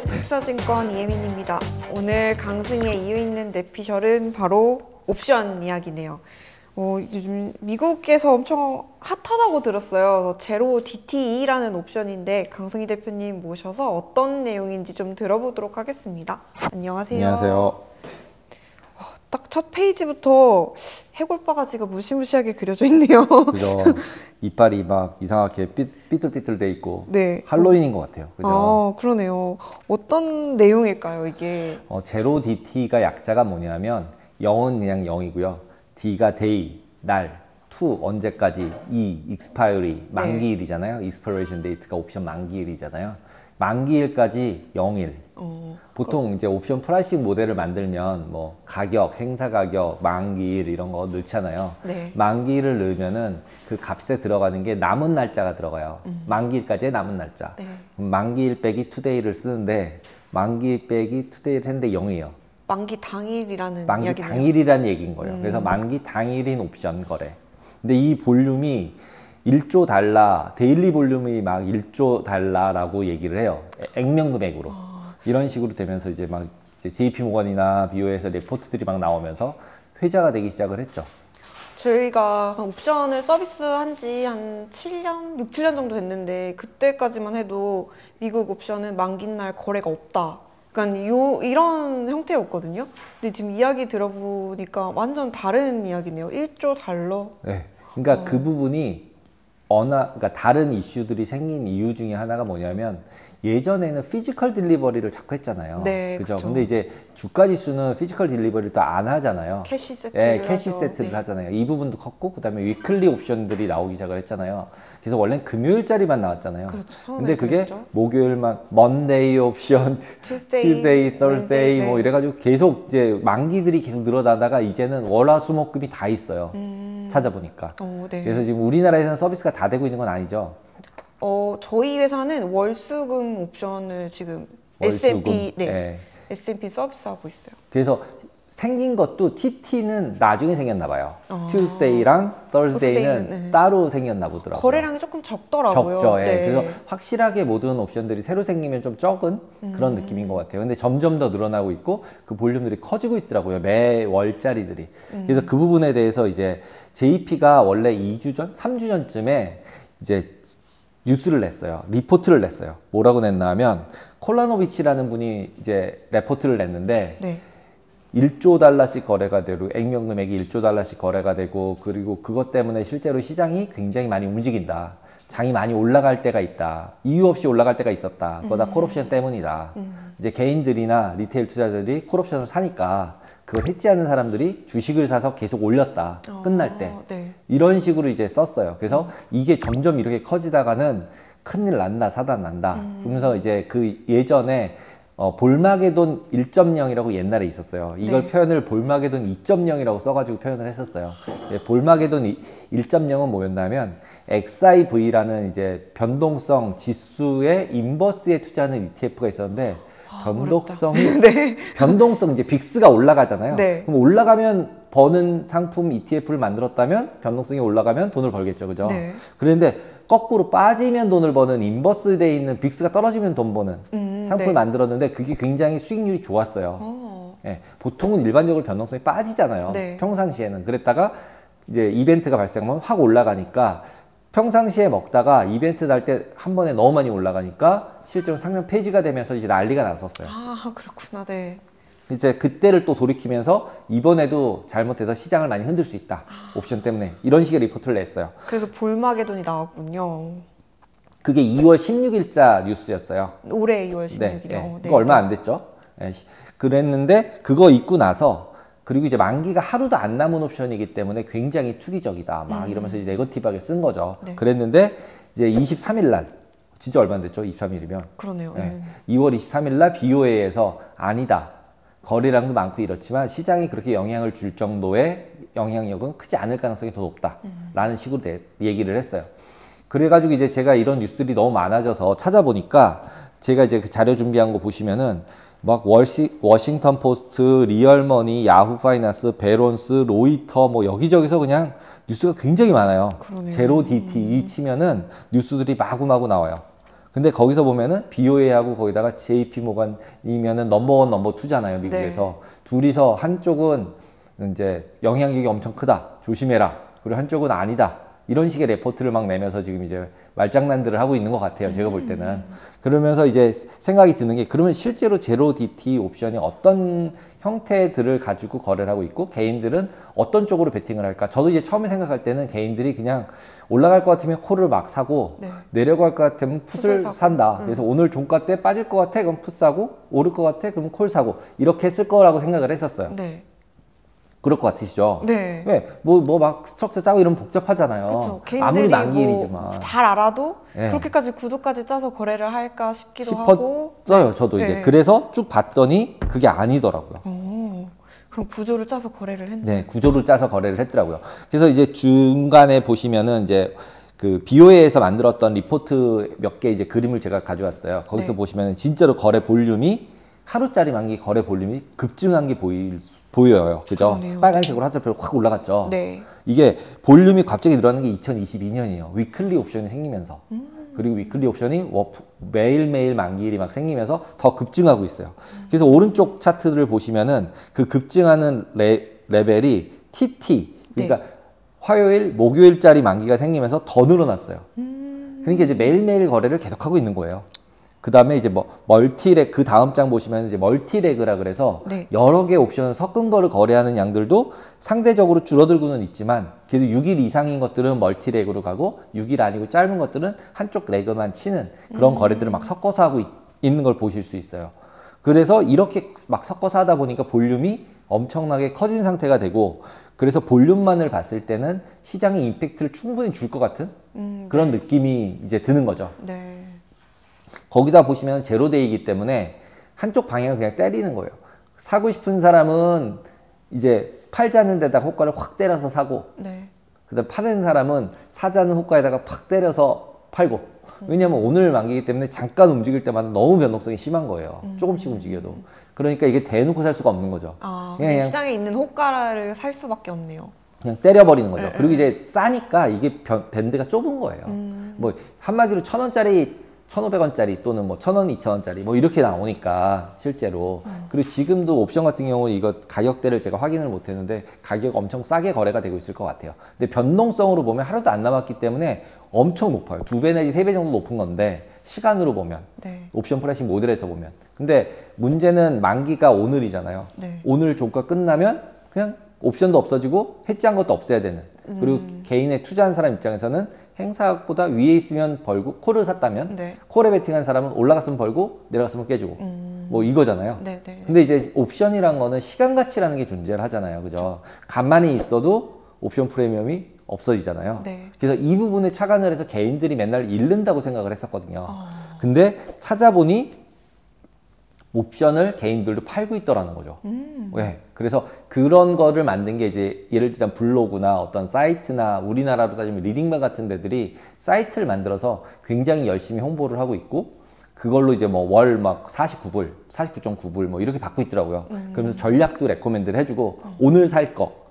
스틱서증권 이혜민입니다. 오늘 강승의 이유 있는 뇌피셜은 바로 옵션 이야기네요. 요즘 미국에서 엄청 핫하다고 들었어요. 제로 DTE라는 옵션인데 강승희 대표님 모셔서 어떤 내용인지 좀 들어보도록 하겠습니다. 안녕하세요. 안녕하세요. 딱 첫 페이지부터 해골바가지가 무시무시하게 그려져 있네요. 그죠. 이빨이 막 이상하게 삐뚤삐뚤 돼 있고 네. 할로윈인 것 같아요. 그죠. 아, 그러네요. 어떤 내용일까요, 이게? 제로 DT가 약자가 뭐냐면 0은 그냥 0이고요. D가 day, 날, to 언제까지, expiry, 만기일이잖아요. expiration date가 옵션 만기일이잖아요. 만기일까지 0일. 보통 이제 옵션 프라이싱 모델을 만들면 뭐 가격, 행사 가격, 만기일 이런 거 넣잖아요. 네. 만기일을 넣으면은 그 값에 들어가는 게 남은 날짜가 들어가요. 만기일까지의 남은 날짜. 네. 만기일 빼기 today를 쓰는데 만기 빼기 today를 했는데 0이에요. 만기 당일이라는 만기 이야기네요. 당일이라는 얘기인 거예요. 그래서 만기 당일인 옵션 거래. 근데 이 볼륨이 1조 달러, 데일리 볼륨이 막 1조 달러라고 얘기를 해요. 액면 금액으로. 이런 식으로 되면서 이제 막 JP 모건이나 BO에서 레포트들이 막 나오면서 회자가 되기 시작을 했죠. 저희가 옵션을 서비스한 지 한 7년, 6, 7년 정도 됐는데 그때까지만 해도 미국 옵션은 만기날 거래가 없다. 그러니까 이런 형태였거든요. 근데 지금 이야기 들어보니까 완전 다른 이야기네요. 1조 달러. 네. 그러니까 그 부분이 그러니까 다른 이슈들이 생긴 이유 중에 하나가 뭐냐면 예전에는 피지컬 딜리버리를 자꾸 했잖아요. 네, 그죠? 그쵸. 근데 이제 주가 지수는 피지컬 딜리버리를 또 안 하잖아요. 캐시 세트를 캐시 하죠. 세트를 네. 하잖아요. 이 부분도 컸고 그다음에 위클리 옵션들이 나오기 시작을 했잖아요. 그래서 원래는 금요일짜리만 나왔잖아요. 그렇죠. 처음에 근데 그게 그랬죠. 목요일만 먼데이 옵션, Tuesday, Thursday 뭐 네. 이래가지고 계속 이제 만기들이 계속 늘어나다가 이제는 월화수목금이 다 있어요. 찾아보니까. 네. 그래서 지금 우리나라에서는 서비스가 다 되고 있는 건 아니죠. 저희 회사는 월수금 옵션을 지금 월수금. S&P, 네. 네. S&P 서비스하고 있어요. 그래서 생긴 것도 TT는 나중에 생겼나 봐요. Tuesday랑 Thursday는 네. 따로 생겼나 보더라고요. 거래량이 조금 적더라고요. 적죠. 예. 네. 그래서 확실하게 모든 옵션들이 새로 생기면 좀 적은 그런 느낌인 것 같아요. 근데 점점 더 늘어나고 있고 그 볼륨들이 커지고 있더라고요. 매월짜리들이. 그래서 그 부분에 대해서 이제 JP가 원래 2주 전, 3주 전쯤에 이제 뉴스를 냈어요. 리포트를 냈어요. 뭐라고 냈나 하면 콜라노비치라는 분이 이제 레포트를 냈는데 네. 1조 달러씩 거래가 되고 액면 금액이 1조 달러씩 거래가 되고 그리고 그것 때문에 실제로 시장이 굉장히 많이 움직인다. 장이 많이 올라갈 때가 있다. 이유 없이 올라갈 때가 있었다. 그거 다 콜옵션 때문이다. 이제 개인들이나 리테일 투자자들이 콜옵션을 사니까 그걸 해지하는 사람들이 주식을 사서 계속 올렸다. 끝날 때. 네. 이런 식으로 이제 썼어요. 그래서 이게 점점 이렇게 커지다가는 큰일 난다, 사단 난다. 그러면서 이제 그 예전에 볼마게돈 1.0이라고 옛날에 있었어요. 이걸 네. 표현을 볼마게돈 2.0이라고 써가지고 표현을 했었어요. 볼마게돈 1.0은 뭐였냐면 XIV라는 이제 변동성 지수의 인버스에 투자하는 ETF가 있었는데 변동성이 네. 변동성 이제 빅스가 올라가잖아요. 네. 그럼 올라가면 버는 상품 ETF를 만들었다면 변동성이 올라가면 돈을 벌겠죠, 그죠? 네. 그런데 거꾸로 빠지면 돈을 버는 인버스돼 있는 빅스가 떨어지면 돈 버는 상품을 네. 만들었는데 그게 굉장히 수익률이 좋았어요. 예, 보통은 일반적으로 변동성이 빠지잖아요. 네. 평상시에는 그랬다가 이제 이벤트가 발생하면 확 올라가니까 평상시에 먹다가 이벤트 날 때 한 번에 너무 많이 올라가니까 실제로 상장 폐지가 되면서 이제 난리가 났었어요. 아, 그렇구나. 네. 이제 그때를 또 돌이키면서 이번에도 잘못해서 시장을 많이 흔들 수 있다. 옵션 때문에 이런 식의 리포트를 냈어요. 그래서 볼마게돈이 나왔군요. 그게 2월 16일자 뉴스였어요. 올해 2월 네, 16일이요. 네. 그거 얼마 안 됐죠. 네. 그랬는데 그거 있고 나서 그리고 이제 만기가 하루도 안 남은 옵션이기 때문에 굉장히 투기적이다. 막 이러면서 이제 네거티브하게 쓴 거죠. 네. 그랬는데 이제 23일 날 진짜 얼마 안 됐죠. 23일이면. 그러네요. 네. 2월 23일 날 BOA에서 아니다. 거래량도 많고 이렇지만 시장이 그렇게 영향을 줄 정도의 영향력은 크지 않을 가능성이 더 높다. 라는 식으로 얘기를 했어요. 그래가지고 이제 제가 이런 뉴스들이 너무 많아져서 찾아보니까 제가 이제 그 자료 준비한 거 보시면은 막 워싱턴 포스트, 리얼머니, 야후 파이낸스, 베론스, 로이터 뭐 여기저기서 그냥 뉴스가 굉장히 많아요. 그러네요. 제로 DTE 치면은 뉴스들이 마구마구 나와요. 근데 거기서 보면은 BOA하고 거기다가 JP 모건이면은 넘버원, 넘버2잖아요, 미국에서. 네. 둘이서 한쪽은 이제 영향력이 엄청 크다, 조심해라. 그리고 한쪽은 아니다. 이런 식의 레포트를 막 내면서 지금 이제 말장난들을 하고 있는 것 같아요, 제가 볼 때는. 그러면서 이제 생각이 드는 게, 그러면 실제로 제로 DT 옵션이 어떤 형태들을 가지고 거래를 하고 있고 개인들은 어떤 쪽으로 베팅을 할까? 저도 이제 처음에 생각할 때는 개인들이 그냥 올라갈 것 같으면 콜을 막 사고 네. 내려갈 것 같으면 풋을 사고. 산다. 그래서 오늘 종가 때 빠질 것 같아? 그럼 풋 사고, 오를 것 같아? 그럼 콜 사고, 이렇게 했을 거라고 생각을 했었어요. 네. 그럴 것 같으시죠? 네. 왜? 뭐 막 스트럭처 짜고 이러면 복잡하잖아요. 그렇죠. 아무리 개인들이 만기일이지만. 뭐 잘 알아도 네. 그렇게까지 구조까지 짜서 거래를 할까 싶기도 하고. 싶었어요, 저도 이제. 네. 그래서 쭉 봤더니 그게 아니더라고요. 그럼 구조를 짜서 거래를 했네. 네, 구조를 짜서 거래를 했더라고요. 그래서 이제 중간에 보시면은 이제 그 BOA에서 만들었던 리포트 몇 개 이제 그림을 제가 가져왔어요. 거기서 네. 보시면은 진짜로 거래 볼륨이 하루짜리 만기 거래 볼륨이 급증한 게 보여요. 그죠? 그러네요. 빨간색으로 화살표로 확 올라갔죠. 네. 이게 볼륨이 갑자기 늘어나는 게 2022년이에요. 위클리 옵션이 생기면서. 그리고 위클리 옵션이 매일매일 만기일이 막 생기면서 더 급증하고 있어요. 그래서 오른쪽 차트를 보시면은 그 급증하는 레벨이 TT, 그러니까 화요일, 목요일짜리 만기가 생기면서 더 늘어났어요. 그러니까 이제 매일매일 거래를 계속하고 있는 거예요. 그 다음에 이제 뭐 멀티렉, 그 다음 장 보시면 이제 멀티렉이라 그래서 네. 여러 개의 옵션을 섞은 거를 거래하는 양들도 상대적으로 줄어들고는 있지만 그래도 6일 이상인 것들은 멀티렉으로 가고 6일 아니고 짧은 것들은 한쪽 레그만 치는 그런 거래들을 막 섞어서 하고 있는 걸 보실 수 있어요. 그래서 이렇게 막 섞어서 하다 보니까 볼륨이 엄청나게 커진 상태가 되고, 그래서 볼륨만을 봤을 때는 시장에 임팩트를 충분히 줄 것 같은 그런 느낌이 이제 드는 거죠. 네. 거기다 보시면 제로데이이기 때문에 한쪽 방향을 그냥 때리는 거예요. 사고 싶은 사람은 이제 팔자는 데다가 호가를 확 때려서 사고, 네. 그다음 파는 사람은 사자는 호가에다가 팍 때려서 팔고. 왜냐면 오늘 만기이기 때문에 잠깐 움직일 때마다 너무 변동성이 심한 거예요. 조금씩 움직여도. 그러니까 이게 대놓고 살 수가 없는 거죠. 아, 그냥 시장에 있는 호가를 살 수밖에 없네요. 그냥 때려버리는 거죠. 그리고 이제 싸니까 이게 밴드가 좁은 거예요. 뭐 한마디로 1,000원짜리 1,500원짜리 또는 뭐 1,000원, 2,000원짜리 뭐 이렇게 나오니까 실제로. 그리고 지금도 옵션 같은 경우 이거 가격대를 제가 확인을 못 했는데 가격 엄청 싸게 거래가 되고 있을 것 같아요. 근데 변동성으로 보면 하루도 안 남았기 때문에 엄청 높아요. 2배 내지 3배 정도 높은 건데 시간으로 보면, 네. 옵션 프라이싱 모델에서 보면. 근데 문제는 만기가 오늘이잖아요. 네. 오늘 종가 끝나면 그냥 옵션도 없어지고 해지한 것도 없애야 되는. 그리고 개인의 투자한 사람 입장에서는 행사보다 위에 있으면 벌고, 콜을 샀다면 네. 콜에 베팅한 사람은 올라갔으면 벌고 내려갔으면 깨지고 뭐 이거잖아요. 네, 네. 근데 이제 옵션이란 거는 시간 가치라는 게 존재를 하잖아요. 그죠? 가만히 있어도 옵션 프리미엄이 없어지잖아요. 네. 그래서 이 부분에 착안을 해서 개인들이 맨날 잃는다고 생각을 했었거든요. 근데 찾아보니 옵션을 개인들도 팔고 있더라는 거죠. 왜? 그래서 그런 거를 만든 게 이제 예를 들자면 블로그나 어떤 사이트나 우리나라로 따지면 리딩방 같은 데들이 사이트를 만들어서 굉장히 열심히 홍보를 하고 있고, 그걸로 이제 뭐 월 막 49불, 49.9불 뭐 이렇게 받고 있더라고요. 그러면서 전략도 레코멘드를 해주고 오늘 살 거.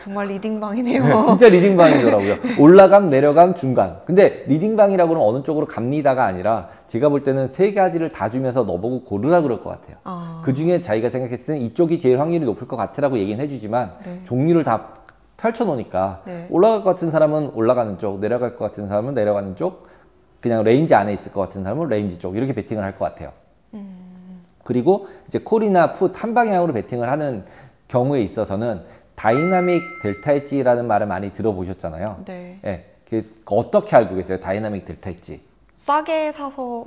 정말 리딩방이네요. 진짜 리딩방이더라고요. 올라감, 내려감, 중간. 근데 리딩방이라고는 어느 쪽으로 갑니다가 아니라 제가 볼 때는 세 가지를 다 주면서 너보고 고르라 그럴 것 같아요. 그 중에 자기가 생각했을 때는 이쪽이 제일 확률이 높을 것 같으라고 얘기는 해주지만 네. 종류를 다 펼쳐놓으니까 네. 올라갈 것 같은 사람은 올라가는 쪽, 내려갈 것 같은 사람은 내려가는 쪽, 그냥 레인지 안에 있을 것 같은 사람은 레인지 쪽, 이렇게 베팅을 할 것 같아요. 그리고 이제 콜이나 풋 한 방향으로 베팅을 하는 경우에 있어서는 다이나믹 델타 엣지라는 말을 많이 들어보셨잖아요. 네. 예, 어떻게 알고 계세요? 다이나믹 델타 엣지. 싸게 사서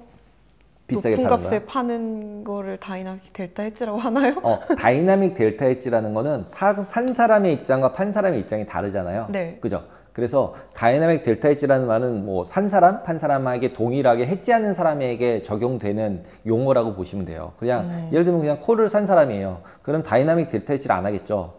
비싸게 높은 파는 값에 거야? 파는 거를 다이나믹 델타 엣지라고 하나요? 다이나믹 델타 엣지라는 거는 산 사람의 입장과 판 사람의 입장이 다르잖아요. 네. 그죠? 그래서 다이나믹 델타 엣지라는 말은 뭐 산 사람, 판 사람에게 동일하게 해지하는 사람에게 적용되는 용어라고 보시면 돼요. 그냥 예를 들면 그냥 콜을 산 사람이에요. 그럼 다이나믹 델타 엣지를 안 하겠죠.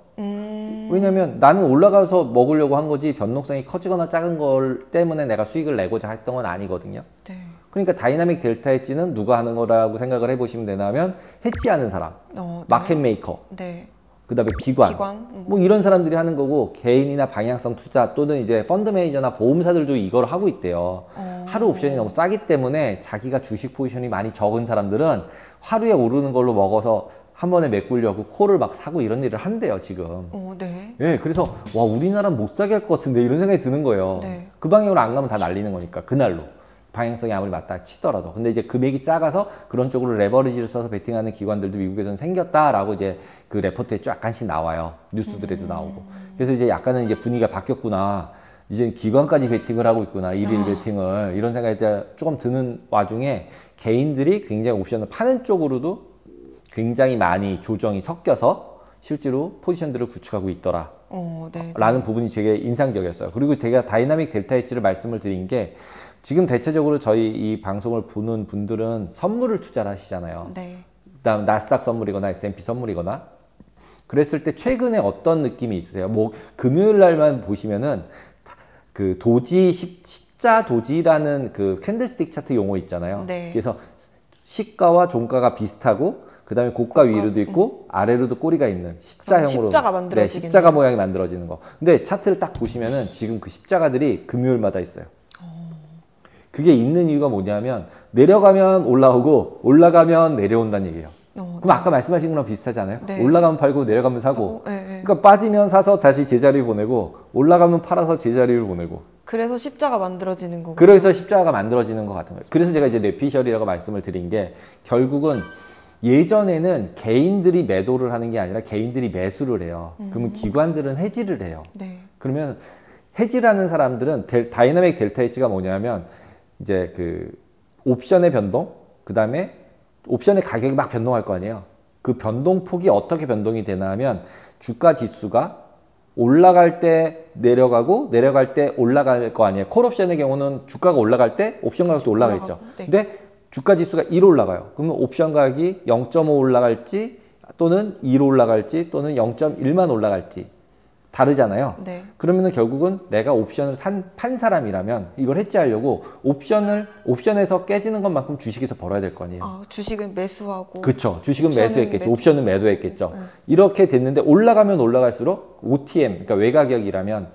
왜냐면 나는 올라가서 먹으려고 한 거지 변동성이 커지거나 작은 걸 때문에 내가 수익을 내고자 했던 건 아니거든요. 네. 그러니까 다이나믹 델타 엣지는 누가 하는 거라고 생각을 해보시면 되냐면 해지하는 사람, 네. 마켓 메이커, 네. 그다음에 기관, 기관. 뭐 이런 사람들이 하는 거고 개인이나 방향성 투자 또는 이제 펀드 매니저나 보험사들도 이걸 하고 있대요. 하루 옵션이 너무 싸기 때문에 자기가 주식 포지션이 많이 적은 사람들은 하루에 오르는 걸로 먹어서 한 번에 메꾸려고 콜을 막 사고 이런 일을 한대요 지금. 네. 예, 그래서 와 우리나라는 못 사게 할 것 같은데 이런 생각이 드는 거예요. 네. 그 방향으로 안 가면 다 날리는 거니까 그날로 방향성이 아무리 맞다 치더라도. 근데 이제 금액이 작아서 그런 쪽으로 레버리지를 써서 베팅하는 기관들도 미국에서는 생겼다라고 이제 그 레포트에 약간씩 나와요. 뉴스들에도 나오고. 그래서 이제 약간은 이제 분위기가 바뀌었구나. 이제 기관까지 베팅을 하고 있구나. 일일 베팅을. 이런 생각이 이제 조금 드는 와중에 개인들이 굉장히 옵션을 파는 쪽으로도 굉장히 많이 조정이 섞여서 실제로 포지션들을 구축하고 있더라. 네. 라는 부분이 되게 인상적이었어요. 그리고 제가 다이나믹 델타 헤지를 말씀을 드린 게 지금 대체적으로 저희 이 방송을 보는 분들은 선물을 투자를 하시잖아요. 네. 그다음 나스닥 선물이거나 S&P 선물이거나 그랬을 때 최근에 어떤 느낌이 있으세요? 뭐 금요일 날만 보시면은 그 도지 십자 도지라는 그 캔들스틱 차트 용어 있잖아요. 네. 그래서 시가와 종가가 비슷하고 그다음에 고가 위로도 있고 아래로도 꼬리가 있는 십자형으로 십자가 만들어지겠네요. 네, 십자가 모양이 만들어지는 거. 근데 차트를 딱 보시면은 지금 그 십자가들이 금요일마다 있어요. 그게 있는 이유가 뭐냐면 내려가면 올라오고 올라가면 내려온다는 얘기예요. 그럼 아까 말씀하신 거랑 비슷하지 않아요? 네. 올라가면 팔고 내려가면 사고. 네. 그러니까 빠지면 사서 다시 제자리 보내고 올라가면 팔아서 제자리를 보내고. 그래서 십자가 만들어지는 거고. 그래서 십자가가 만들어지는 것 같은 거예요. 그래서 제가 이제 뇌피셜이라고 말씀을 드린 게 결국은 예전에는 개인들이 매도를 하는 게 아니라 개인들이 매수를 해요. 그러면 기관들은 해지를 해요. 네. 그러면 해지라는 사람들은 다이나믹 델타 해지가 뭐냐면 이제 그 옵션의 변동, 그 다음에 옵션의 가격이 막 변동할 거 아니에요. 그 변동폭이 어떻게 변동이 되나 하면 주가 지수가 올라갈 때 내려가고 내려갈 때 올라갈 거 아니에요. 콜옵션의 경우는 주가가 올라갈 때 옵션 가격도 올라가겠죠. 네. 근데 주가 지수가 1 올라가요. 그러면 옵션 가격이 0.5 올라갈지 또는 2로 올라갈지 또는 0.1만 올라갈지 다르잖아요. 네. 그러면은 결국은 내가 옵션을 판 사람이라면 이걸 해지하려고 옵션에서 깨지는 것만큼 주식에서 벌어야 될 거 아니에요. 주식은 매수하고. 그렇죠. 주식은 옵션은 매수했겠죠. 옵션은 매도했겠죠. 이렇게 됐는데 올라가면 올라갈수록 OTM, 그러니까 외가격이라면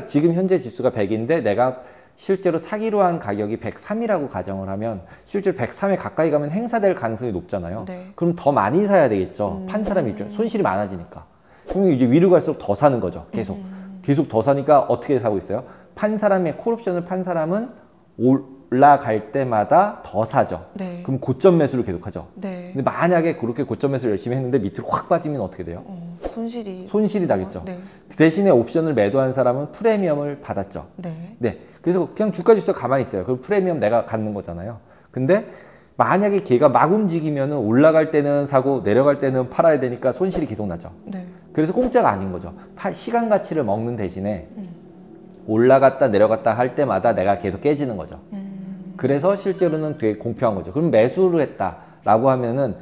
지금 현재 지수가 100인데 내가 실제로 사기로 한 가격이 103이라고 가정을 하면 실제로 103에 가까이 가면 행사될 가능성이 높잖아요. 네. 그럼 더 많이 사야 되겠죠. 판 사람 입장 손실이 많아지니까. 그럼 이제 위로 갈수록 더 사는 거죠. 계속 더 사니까 어떻게 사고 있어요? 판 사람의 콜옵션을 판 사람은 올라갈 때마다 더 사죠. 네. 그럼 고점 매수를 계속하죠. 네. 근데 만약에 그렇게 고점 매수를 열심히 했는데 밑으로 확 빠지면 어떻게 돼요? 손실이 나겠죠. 네. 그 대신에 옵션을 매도한 사람은 프리미엄을 받았죠. 네. 네. 그래서 그냥 주가 지수가 가만히 있어요. 그럼 프리미엄 내가 갖는 거잖아요. 근데 만약에 걔가 막 움직이면 올라갈 때는 사고 내려갈 때는 팔아야 되니까 손실이 계속 나죠. 네. 그래서 공짜가 아닌 거죠. 시간 가치를 먹는 대신에 올라갔다 내려갔다 할 때마다 내가 계속 깨지는 거죠. 그래서 실제로는 되게 공평한 거죠. 그럼 매수를 했다라고 하면은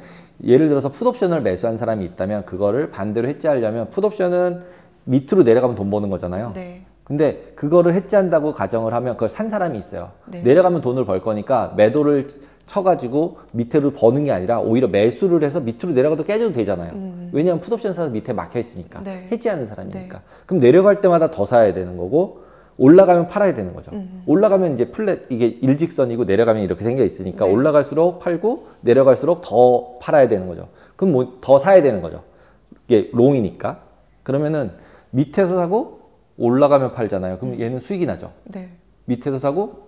예를 들어서 풋옵션을 매수한 사람이 있다면 그거를 반대로 해지하려면 풋옵션은 밑으로 내려가면 돈 버는 거잖아요. 네. 근데 그거를 해지한다고 가정을 하면 그걸 산 사람이 있어요. 네. 내려가면 돈을 벌 거니까 매도를 쳐가지고 밑으로 버는 게 아니라 오히려 매수를 해서 밑으로 내려가도 깨져도 되잖아요. 왜냐하면 풋옵션 사서 밑에 막혀 있으니까. 네. 해지하는 사람이니까. 네. 그럼 내려갈 때마다 더 사야 되는 거고 올라가면 팔아야 되는 거죠. 올라가면 이제 이게 일직선이고 내려가면 이렇게 생겨 있으니까 네. 올라갈수록 팔고 내려갈수록 더 팔아야 되는 거죠. 그럼 뭐 더 사야 되는 거죠. 이게 롱이니까. 그러면은 밑에서 사고 올라가면 팔잖아요. 그럼 얘는 수익이 나죠. 네. 밑에서 사고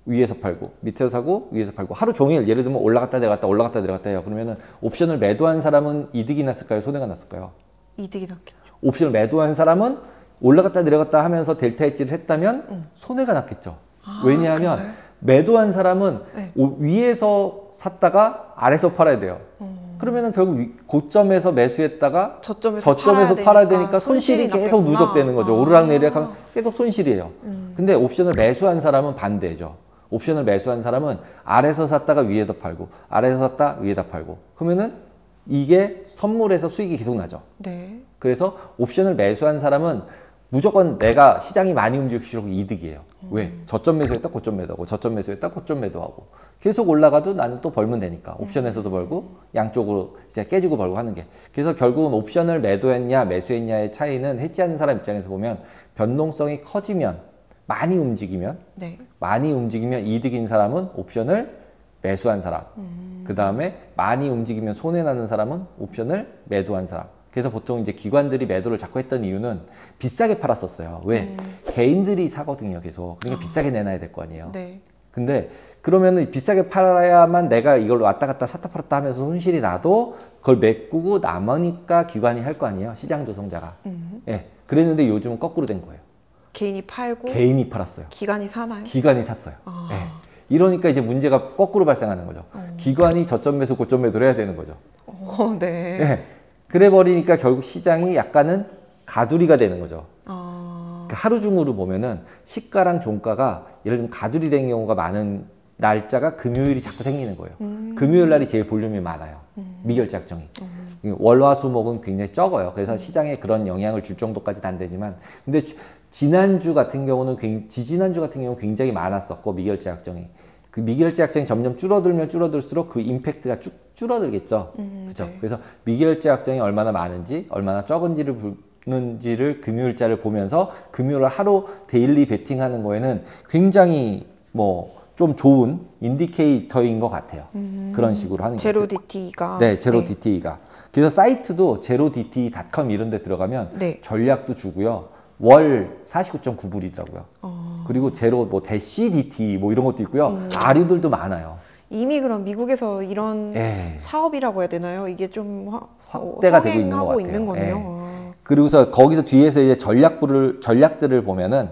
위에서 팔고 밑에서 사고 위에서 팔고 하루 종일 예를 들면 올라갔다 내려갔다 올라갔다 내려갔다 해요. 그러면은 옵션을 매도한 사람은 이득이 났을까요? 손해가 났을까요? 이득이 났겠죠. 옵션을 매도한 사람은 올라갔다 내려갔다 하면서 델타 헤지를 했다면 손해가 났겠죠. 왜냐하면 그래? 매도한 사람은 네. 위에서 샀다가 아래서 팔아야 돼요. 그러면은 결국 고점에서 매수했다가 저점에서 팔아야 되니까 손실이 계속 났겠구나. 누적되는 거죠. 오르락내리락 하면 계속 손실이에요. 근데 옵션을 매수한 사람은 반대죠. 옵션을 매수한 사람은 아래서 샀다가 위에다 팔고 아래서 샀다 위에다 팔고 그러면은 이게 선물에서 수익이 계속 나죠. 네. 그래서 옵션을 매수한 사람은 무조건 내가 시장이 많이 움직일수록 이득이에요. 왜? 저점 매수했다 고점 매도하고 저점 매수했다 고점 매도하고 계속 올라가도 나는 또 벌면 되니까 옵션에서도 벌고 양쪽으로 이제 깨지고 벌고 하는 게. 그래서 결국은 옵션을 매도했냐 매수했냐의 차이는 해지하는 사람 입장에서 보면 변동성이 커지면 많이 움직이면 네. 많이 움직이면 이득인 사람은 옵션을 매수한 사람. 그 다음에 많이 움직이면 손해나는 사람은 옵션을 매도한 사람. 그래서 보통 이제 기관들이 매도를 자꾸 했던 이유는 비싸게 팔았었어요. 왜? 개인들이 사거든요, 계속. 그러니까 비싸게 내놔야 될 거 아니에요. 네. 근데 그러면은 비싸게 팔아야만 내가 이걸 왔다 갔다 샀다 팔았다 하면서 손실이 나도 그걸 메꾸고 남으니까 기관이 할 거 아니에요, 시장 조성자가. 예. 그랬는데 요즘은 거꾸로 된 거예요. 개인이 팔고 개인이 팔았어요. 기관이 사나요? 기관이 샀어요. 아. 예. 이러니까 이제 문제가 거꾸로 발생하는 거죠. 기관이 저점 매수, 고점 매도를 해야 되는 거죠. 네. 예. 그래 버리니까 결국 시장이 약간은 가두리가 되는 거죠. 그러니까 하루 중으로 보면은 시가랑 종가가 예를 들면 가두리 된 경우가 많은 날짜가 금요일이 자꾸 생기는 거예요. 금요일 날이 제일 볼륨이 많아요. 미결제 약정이. 월화수목은 굉장히 적어요. 그래서 시장에 그런 영향을 줄 정도까지는 안 되지만, 근데 지난주 같은 경우는 지지난주 같은 경우는 굉장히 많았었고, 미결제 약정이. 그 미결제 약정이 점점 줄어들면 줄어들수록 그 임팩트가 쭉 줄어들겠죠. 그죠? 네. 그래서 미결제 약정이 얼마나 많은지, 얼마나 적은지를 는지를 금요일자를 보면서 금요일 하루 데일리 베팅하는 거에는 굉장히 뭐 좀 좋은 인디케이터인 것 같아요. 그런 식으로 하는 게. 제로 DT가. 네, 제로 DT가. 그래서 사이트도 제로dt.com 이런 데 들어가면 네. 전략도 주고요. 월 49.9불이더라고요. 그리고 제로 뭐 대시 DT 뭐 이런 것도 있고요. 아류들도 많아요. 이미 그럼 미국에서 이런 예. 사업이라고 해야 되나요? 이게 좀 확대가 되고 있는 것 성행하고 같아요. 있는 거네요. 예. 그리고서 거기서 뒤에서 이제 전략들을 보면은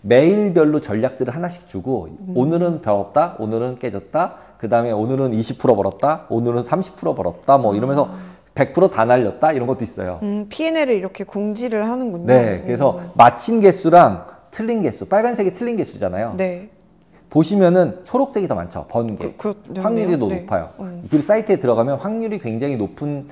매일별로 전략들을 하나씩 주고 오늘은 벌었다, 오늘은 깨졌다, 그 다음에 오늘은 20% 벌었다, 오늘은 30% 벌었다, 뭐 이러면서 100%다 날렸다 이런 것도 있어요. P&L을 이렇게 공지를 하는군요. 네, 그래서 마친 개수랑 틀린 개수, 빨간색이 틀린 개수잖아요. 네. 보시면은 초록색이 더 많죠. 번 개. 확률이 더 네. 높아요. 그리고 사이트에 들어가면 확률이 굉장히 높은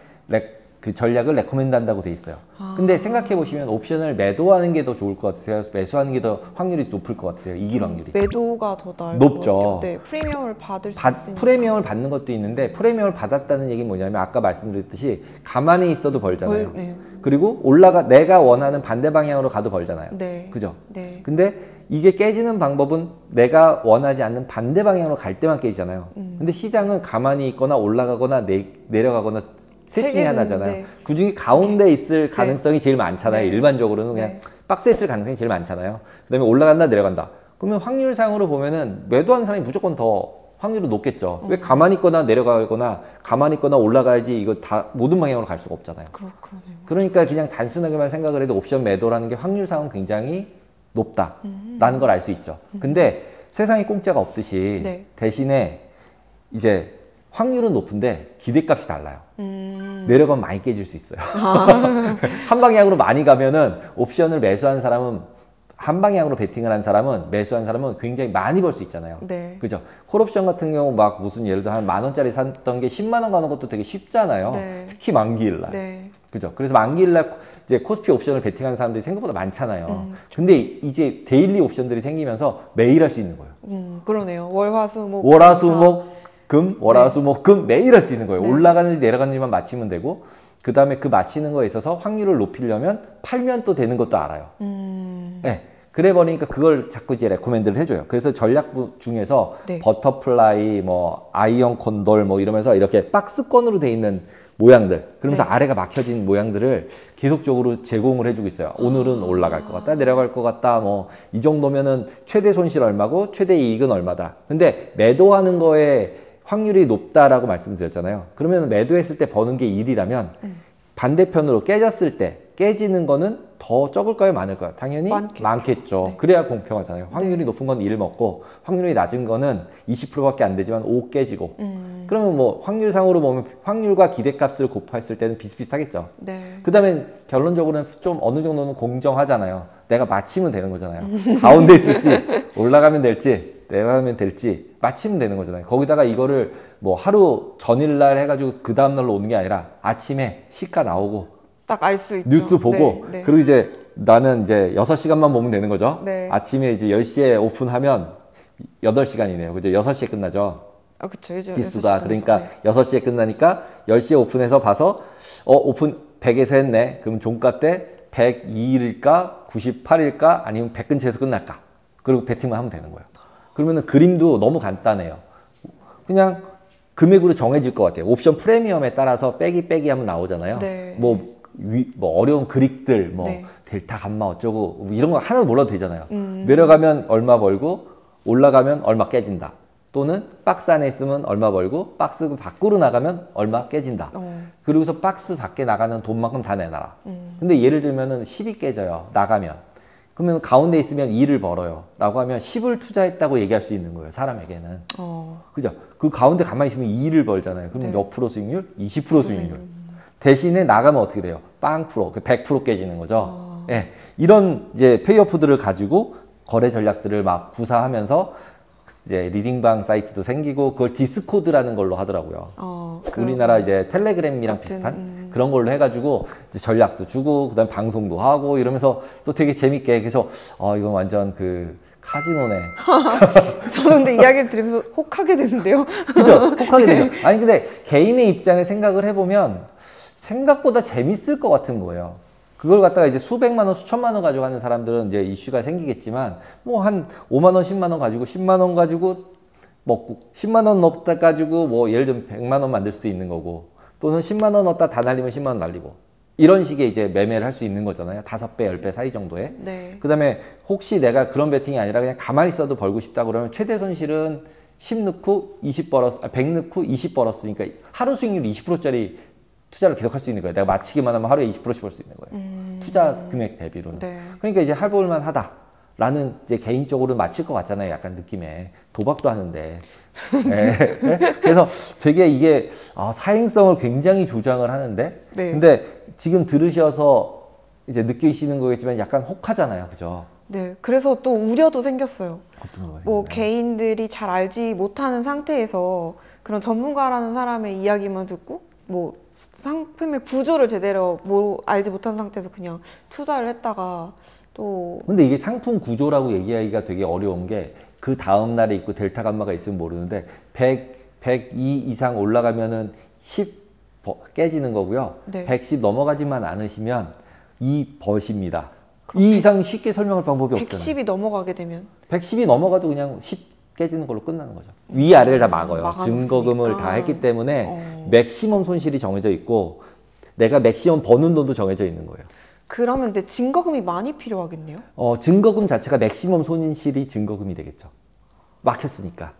그 전략을 레코멘드 한다고 돼 있어요. 근데 생각해 보시면 옵션을 매도하는 게 더 좋을 것 같으세요? 매수하는 게 더 확률이 높을 것 같으세요? 이길 확률이. 매도가 더 나을 높죠. 것 같아요. 네, 프리미엄을 받을 수 있으니까. 프리미엄을 받는 것도 있는데 프리미엄을 받았다는 얘기는 뭐냐면 아까 말씀드렸듯이 가만히 있어도 벌잖아요. 네. 그리고 내가 원하는 반대 방향으로 가도 벌잖아요. 네. 그죠? 네. 근데 이게 깨지는 방법은 내가 원하지 않는 반대 방향으로 갈 때만 깨지잖아요. 근데 시장은 가만히 있거나 올라가거나 내려가거나 셋 중에 하나잖아요. 네. 그 중에 가운데 있을 가능성이 제일 많잖아요. 네. 일반적으로는 그냥 네. 박스에 있을 가능성이 제일 많잖아요. 그 다음에 올라간다 내려간다. 그러면 확률상으로 보면은 매도하는 사람이 무조건 더 확률이 높겠죠. 왜 가만히 있거나 내려가거나 가만히 있거나 올라가야지 이거 다 모든 방향으로 갈 수가 없잖아요. 그러네요. 그러니까 그냥 단순하게만 생각을 해도 옵션 매도라는 게 확률상은 굉장히 높다라는 걸 알 수 있죠. 근데 세상에 공짜가 없듯이 네. 대신에 이제 확률은 높은데 기대값이 달라요. 내려가면 많이 깨질 수 있어요. 한 방향으로 많이 가면은 옵션을 매수한 사람은 한 방향으로 베팅을 한 사람은 매수한 사람은 굉장히 많이 벌 수 있잖아요. 네. 그죠? 콜옵션 같은 경우 막 무슨 예를 들어 한 10,000원짜리 샀던 게 10만 원 가는 것도 되게 쉽잖아요. 네. 특히 만기일 날. 네. 그죠? 그래서 만기일 날 이제 코스피 옵션을 베팅하는 사람들이 생각보다 많잖아요. 근데 이제 데일리 옵션들이 생기면서 매일 할 수 있는 거예요. 그러네요. 월화수목. 월화수목 금, 월화수목 금 매일 할 수 있는 거예요. 네. 올라가는지 내려가는지만 맞히면 되고 그 다음에 그 맞히는 거에 있어서 확률을 높이려면 팔면 또 되는 것도 알아요. 네. 그래 버리니까 그걸 자꾸 이제 레코멘드를 해줘요. 그래서 전략부 중에서 네. 버터플라이, 뭐 아이언 콘돌 뭐 이러면서 이렇게 박스권으로 돼 있는 모양들, 그러면서 네. 아래가 막혀진 모양들을 계속적으로 제공을 해주고 있어요. 오늘은 올라갈 것 같다, 내려갈 것 같다, 뭐 이 정도면은 최대 손실 얼마고 최대 이익은 얼마다. 근데 매도하는 거에 확률이 높다라고 말씀드렸잖아요. 그러면 매도했을 때 버는 게 1이라면 반대편으로 깨졌을 때 깨지는 거는 더 적을까요, 많을까요? 당연히 많겠죠. 네. 그래야 공평하잖아요. 확률이 높은 건 1 먹고 확률이 낮은 거는 20%밖에 안 되지만 5 깨지고. 그러면 뭐 확률상으로 보면 확률과 기대값을 곱했을 때는 비슷비슷하겠죠. 네. 그 다음에 결론적으로는 좀 어느 정도는 공정하잖아요. 내가 맞히면 되는 거잖아요. 가운데 있을지 올라가면 될지 내려가면 될지 맞히면 되는 거잖아요. 거기다가 이거를 뭐 하루 전일날 해가지고 그 다음날로 오는 게 아니라 아침에 시가 나오고 딱 알 수 있죠. 뉴스 보고 네. 그리고 이제 나는 이제 6시간만 보면 되는 거죠. 네. 아침에 이제 10시에 오픈하면 8시간이네요. 그죠? 6시에 끝나죠. 아, 그쵸. 요즘 지수가. 6시 그러니까 끝나죠. 6시에 끝나니까 10시에 오픈해서 봐서 오픈 100에서 했네. 그럼 종가 때 102일까 98일까 아니면 100 근처에서 끝날까. 그리고 배팅만 하면 되는 거예요. 그러면은 그림도 너무 간단해요. 그냥 금액으로 정해질 것 같아요. 옵션 프리미엄에 따라서 빼기 하면 나오잖아요. 네. 뭐 어려운 그릭들, 뭐 네. 델타 감마 어쩌고 뭐 이런 거 하나도 몰라도 되잖아요. 내려가면 얼마 벌고 올라가면 얼마 깨진다. 또는 박스 안에 있으면 얼마 벌고 박스 밖으로 나가면 얼마 깨진다. 그리고서 박스 밖에 나가는 돈만큼 다 내놔라. 근데 예를 들면은 10이 깨져요. 나가면. 그러면 가운데 있으면 2를 벌어요. 라고 하면 10을 투자했다고 얘기할 수 있는 거예요. 사람에게는. 그죠? 그 가운데 가만히 있으면 2를 벌잖아요. 그럼 네. 몇 프로 수익률? 20% 수익률. 대신에 나가면 어떻게 돼요? 100% 깨지는 거죠. 예. 이런 이제 페이오프들을 가지고 거래 전략들을 막 구사하면서 이제 리딩방 사이트도 생기고 그걸 디스코드라는 걸로 하더라고요. 우리나라 이제 텔레그램이랑 비슷한 그런 걸로 해가지고 이제 전략도 주고 그다음 방송도 하고 이러면서 또 되게 재밌게 그래서 이건 완전 그 카지노네. 저는 근데 이야기를 들으면서 혹하게 되는데요. 그죠? 혹하게 되죠. 아니 근데 개인의 입장에 생각을 해보면 생각보다 재밌을 것 같은 거예요. 그걸 갖다가 이제 수백만 원, 수천만 원 가지고 하는 사람들은 이제 이슈가 생기겠지만 뭐 한 5만 원, 10만 원 가지고 10만 원 가지고 먹고 10만 원 넣었다 가지고 뭐 예를 들면 100만 원 만들 수도 있는 거고 또는 10만 원 넣었다 다 날리면 10만 원 날리고 이런 식의 이제 매매를 할 수 있는 거잖아요. 5배, 10배 사이 정도에. 네. 그 다음에 혹시 내가 그런 베팅이 아니라 그냥 가만히 있어도 벌고 싶다 그러면 최대 손실은 10 넣고 20 벌었, 100 넣고 20 벌었으니까 하루 수익률 20%짜리 투자를 계속 할 수 있는 거예요. 내가 마치기만 하면 하루에 20%씩 벌 수 있는 거예요. 투자 금액 대비로는. 네. 그러니까 이제 해볼만 하다라는 이제 개인적으로 맞힐 것 같잖아요. 약간 느낌에. 도박도 하는데. 예. 그래서 되게 이게 사행성을 굉장히 조장을 하는데. 네. 근데 지금 들으셔서 이제 느끼시는 거겠지만 약간 혹하잖아요. 그죠? 네. 그래서 또 우려도 생겼어요. 어떤 거예요? 뭐 개인들이 잘 알지 못하는 상태에서 그런 전문가라는 사람의 이야기만 듣고 뭐 상품의 구조를 제대로 뭐 알지 못한 상태에서 그냥 투자를 했다가 또 근데 이게 상품 구조라고 얘기하기가 되게 어려운 게 그 다음 날에 있고 델타 감마가 있으면 모르는데 102 이상 올라가면은 10 깨지는 거고요. 네. 110 넘어가지만 않으시면 2 버십니다. 이 이상 쉽게 설명할 방법이 없잖아요. 110이 넘어가게 되면 110이 넘어가도 그냥 10 깨지는 걸로 끝나는 거죠. 위아래를 다 막아요. 막아놓으니까. 증거금을 다 했기 때문에 맥시멈 손실이 정해져 있고 내가 맥시멈 버는 돈도 정해져 있는 거예요. 그러면 근데 증거금이 많이 필요하겠네요. 증거금 자체가 맥시멈 손실이 증거금이 되겠죠. 막혔으니까.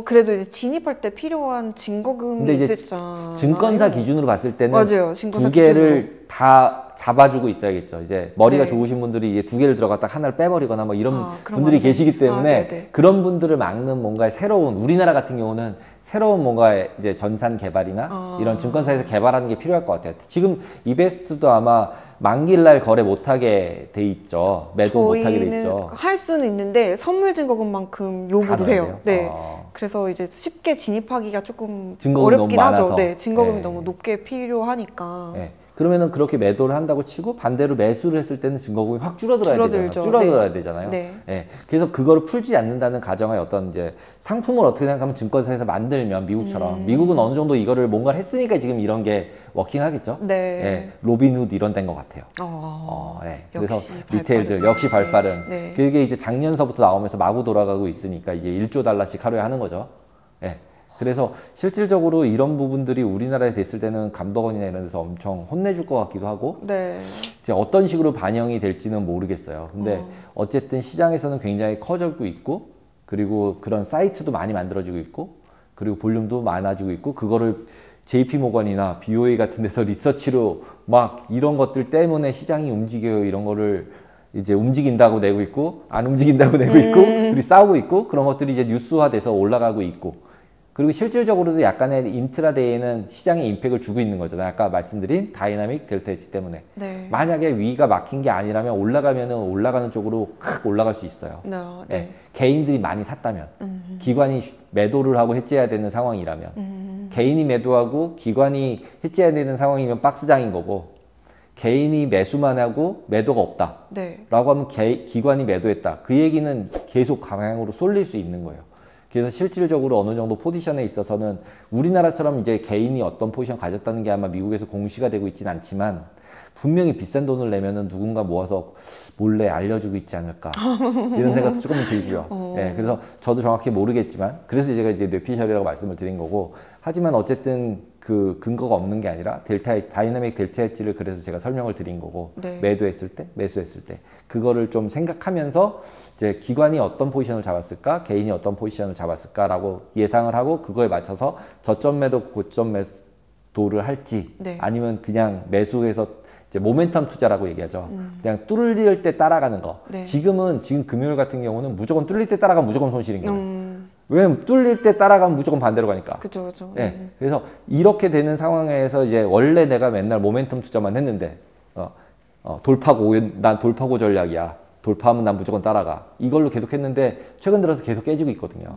그래도 이제 진입할 때 필요한 증거금이 근데 이제 있었잖아요. 증권사 기준으로 봤을 때는 맞아요. 증권사 두 개를 다 잡아주고 있어야겠죠. 이제 머리가 네. 좋으신 분들이 이제 두 개를 들어갔다 하나를 빼버리거나 뭐 이런 그런 분들이 거 계시기 때문에 네네. 그런 분들을 막는 뭔가의 새로운 우리나라 같은 경우는 새로운 뭔가의 이제 전산 개발이나 이런 증권사에서 개발하는 게 필요할 것 같아요. 지금 이베스트도 아마 만기일날 거래 못하게 돼 있죠. 매도 못하게 돼 있죠. 저희는 할 수는 있는데 선물 증거금만큼 요구를 해요. 돼요? 네. 그래서 이제 쉽게 진입하기가 조금 증거금이 어렵긴 너무 하죠. 많아서. 네, 증거금이 네. 너무 높게 필요하니까. 네. 그러면은 그렇게 매도를 한다고 치고 반대로 매수를 했을 때는 증거금이 확 줄어들어야 줄어들죠. 되잖아요. 줄어들어야 되잖아요. 네. 예. 그래서 그거를 풀지 않는다는 가정하에 어떤 이제 상품을 어떻게 생각하면 증권사에서 만들면 미국처럼 미국은 어느 정도 이거를 뭔가를 했으니까 지금 이런 게 워킹하겠죠. 네. 예. 로빈훗 이런 데인 것 같아요. 예. 그래서 역시 리테일들 발빠른. 역시 발빠른. 네. 그게 이제 작년서부터 나오면서 마구 돌아가고 있으니까 이제 1조 달러씩 하루에 하는 거죠. 예. 그래서 실질적으로 이런 부분들이 우리나라에 됐을 때는 감독원이나 이런 데서 엄청 혼내줄 것 같기도 하고 네. 이제 어떤 식으로 반영이 될지는 모르겠어요. 근데 어쨌든 시장에서는 굉장히 커지고 있고 그리고 그런 사이트도 많이 만들어지고 있고 그리고 볼륨도 많아지고 있고 그거를 JP 모건이나 BOA 같은 데서 리서치로 막 이런 것들 때문에 시장이 움직여요. 이런 거를 이제 움직인다고 내고 있고 안 움직인다고 내고 있고 둘이 싸우고 있고 그런 것들이 이제 뉴스화돼서 올라가고 있고 그리고 실질적으로도 약간의 인트라데이에는 시장에 임팩을 주고 있는 거잖아요. 아까 말씀드린 다이나믹 델타 엣지 때문에. 네. 만약에 위가 막힌 게 아니라면 올라가면은 올라가는 쪽으로 확 올라갈 수 있어요. 네. 네. 개인들이 많이 샀다면. 기관이 매도를 하고 해지해야 되는 상황이라면. 개인이 매도하고 기관이 해지해야 되는 상황이면 박스장인 거고. 개인이 매수만 하고 매도가 없다. 네. 라고 하면 기관이 매도했다. 그 얘기는 계속 강향으로 쏠릴 수 있는 거예요. 그래서 실질적으로 어느 정도 포지션에 있어서는 우리나라처럼 이제 개인이 어떤 포지션 가졌다는 게 아마 미국에서 공시가 되고 있지는 않지만 분명히 비싼 돈을 내면은 누군가 모아서 몰래 알려주고 있지 않을까 이런 생각도 조금 들고요. 네, 그래서 저도 정확히 모르겠지만 그래서 제가 이제 뇌피셜이라고 말씀을 드린 거고 하지만 어쨌든 그 근거가 없는 게 아니라 다이내믹 델타 엣지를 그래서 제가 설명을 드린 거고 네. 매도했을 때 매수했을 때 그거를 좀 생각하면서 이제 기관이 어떤 포지션을 잡았을까 개인이 어떤 포지션을 잡았을까라고 예상을 하고 그거에 맞춰서 저점 매도 고점 매도를 할지 네. 아니면 그냥 매수해서 이제 모멘텀 투자라고 얘기하죠. 그냥 뚫릴 때 따라가는 거. 네. 지금 금요일 같은 경우는 무조건 뚫릴 때 따라가면 무조건 손실인 거예요. 왜냐면 뚫릴 때 따라가면 무조건 반대로 가니까. 그죠, 그죠. 네. 그래서 이렇게 되는 상황에서 이제 원래 내가 맨날 모멘텀 투자만 했는데 난 돌파고 전략이야. 돌파하면 난 무조건 따라가. 이걸로 계속 했는데 최근 들어서 계속 깨지고 있거든요.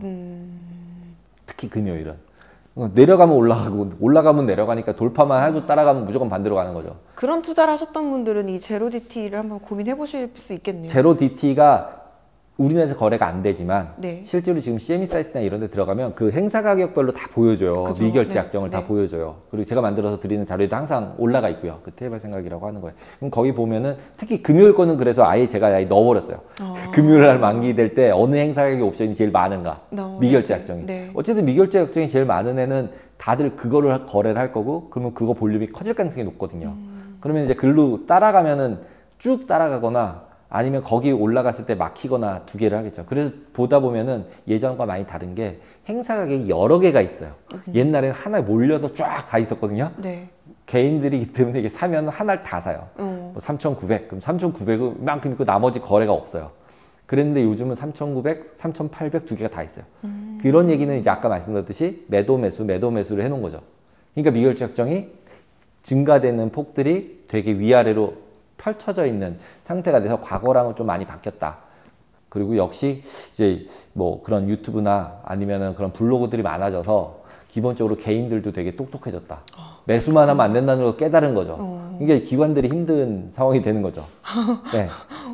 특히 금요일은. 내려가면 올라가고 올라가면 내려가니까 돌파만 하고 따라가면 무조건 반대로 가는 거죠. 그런 투자를 하셨던 분들은 이 제로 DT를 한번 고민해 보실 수 있겠네요. 제로 DT가 우리나라에서 거래가 안 되지만 네. 실제로 지금 CME 사이트나 이런 데 들어가면 그 행사 가격별로 다 보여줘요. 그죠. 미결제 네. 약정을 다 네. 보여줘요. 그리고 제가 만들어서 드리는 자료에도 항상 올라가 있고요. 그 테이블 생각이라고 하는 거예요. 그럼 거기 보면은 특히 금요일 거는 그래서 제가 아예 넣어버렸어요. 금요일 날 만기될 때 어느 행사 가격 옵션이 제일 많은가. 미결제 약정이. 네. 어쨌든 미결제 약정이 제일 많은 애는 다들 그거를 거래를 할 거고 그러면 그거 볼륨이 커질 가능성이 높거든요. 그러면 이제 글로 따라가면은 쭉 따라가거나 아니면 거기 올라갔을 때 막히거나 두 개를 하겠죠. 그래서 보다 보면은 예전과 많이 다른 게 행사 가격이 여러 개가 있어요. 옛날에는 하나에 몰려서 쫙 다 있었거든요. 네. 개인들이기 때문에 이게 사면 하나를 다 사요. 뭐 3,900. 그럼 3,900만큼 있고 나머지 거래가 없어요. 그랬는데 요즘은 3,900, 3,800 두 개가 다 있어요. 그런 얘기는 이제 아까 말씀드렸듯이 매도 매수를 해놓은 거죠. 그러니까 미결제 약정이 증가되는 폭들이 되게 위아래로 펼쳐져 있는 상태가 돼서 과거랑은 좀 많이 바뀌었다. 그리고 역시 이제 뭐 그런 유튜브나 아니면은 그런 블로그들이 많아져서 기본적으로 개인들도 되게 똑똑해졌다. 매수만 하면 안 된다는 걸 깨달은 거죠. 그러니까 기관들이 힘든 상황이 되는 거죠. 네.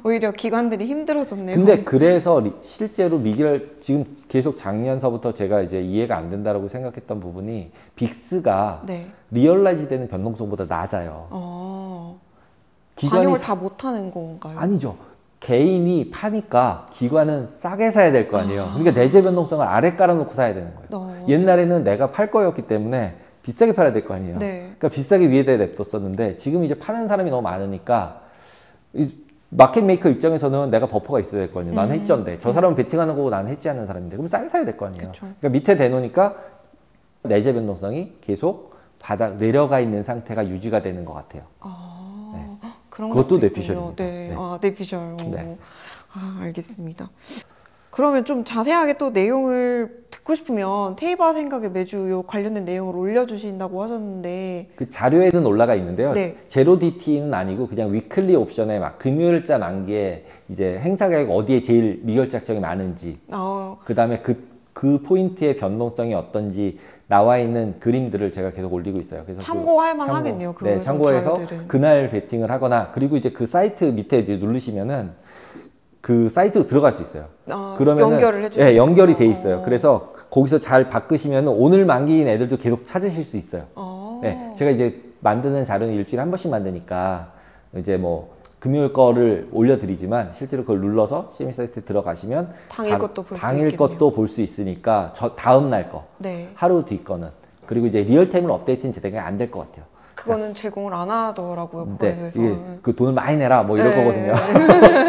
오히려 기관들이 힘들어졌네요. 근데 그래서 실제로 지금 계속 작년서부터 제가 이제 이해가 안 된다라고 생각했던 부분이 빅스가 네. 리얼라이즈 되는 변동성보다 낮아요. 반영을 다 못하는 건가요? 아니죠. 개인이 파니까 기관은 싸게 사야 될 거 아니에요. 그러니까 내재 변동성을 아래 깔아놓고 사야 되는 거예요. 옛날에는 내가 팔 거였기 때문에 비싸게 팔아야 될 거 아니에요. 네. 그러니까 비싸게 위에다 냅뒀었는데 지금 이제 파는 사람이 너무 많으니까 마켓 메이커 입장에서는 내가 버퍼가 있어야 될 거 아니에요. 난 해지인데 저 사람은 베팅하는 거고 나는 해지하는 사람인데 그럼 싸게 사야 될 거 아니에요. 그쵸. 그러니까 밑에 대놓으니까 내재 변동성이 계속 바닥 내려가 있는 상태가 유지가 되는 것 같아요. 그런 그것도 것도 뇌피셜입니다. 네. 네. 뇌피셜. 네. 알겠습니다. 그러면 좀 자세하게 또 내용을 듣고 싶으면 테이바 생각에 매주 요 관련된 내용을 올려주신다고 하셨는데 그 자료에는 올라가 있는데요. 네. 제로 DT는 아니고 그냥 위클리 옵션에 막 금요일자 만기에 이제 행사 가격 어디에 제일 미결제 약정이 많은지 그다음에 그 포인트의 변동성이 어떤지 나와 있는 그림들을 제가 계속 올리고 있어요. 그래서 참고할 만하겠네요. 네, 참고해서 자료들은. 그날 베팅을 하거나 그리고 이제 그 사이트 밑에 이제 누르시면은 그 사이트로 들어갈 수 있어요. 그러면은 연결을 해주세요. 네, 연결이 돼 있어요. 그래서 거기서 잘 바꾸시면 오늘 만기인 애들도 계속 찾으실 수 있어요. 네, 제가 이제 만드는 자료는 일주일에 한 번씩 만드니까 이제 뭐 금요일 거를 올려드리지만 실제로 그걸 눌러서 CME 사이트에 들어가시면 당일 것도 볼 수 있으니까 다음 날 거, 네. 하루 뒤 거는 그리고 이제 리얼타임으로 업데이트는 제대로 안 될 것 같아요. 그거는 제공을 안 하더라고요. 네, 그거에서. 이게 그 돈을 많이 내라 뭐 이럴 네. 거거든요.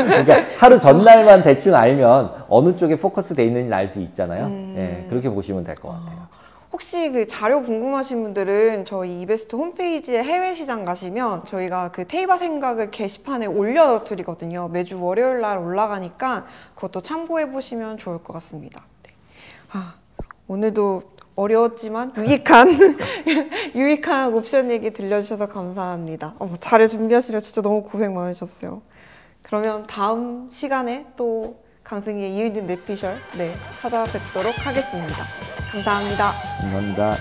그러니까 하루 전날만 대충 알면 어느 쪽에 포커스 돼 있는지 알 수 있잖아요. 네, 그렇게 보시면 될 것 같아요. 혹시 그 자료 궁금하신 분들은 저희 이베스트 홈페이지에 해외 시장 가시면 저희가 그 테이바 생각을 게시판에 올려드리거든요. 매주 월요일 날 올라가니까 그것도 참고해 보시면 좋을 것 같습니다. 네. 오늘도 어려웠지만 유익한 옵션 얘기 들려주셔서 감사합니다. 자료 준비하시려 진짜 너무 고생 많으셨어요. 그러면 다음 시간에 또 강승희의 이유 있는 뇌피셜 찾아뵙도록 하겠습니다. 감사합니다. 감사합니다.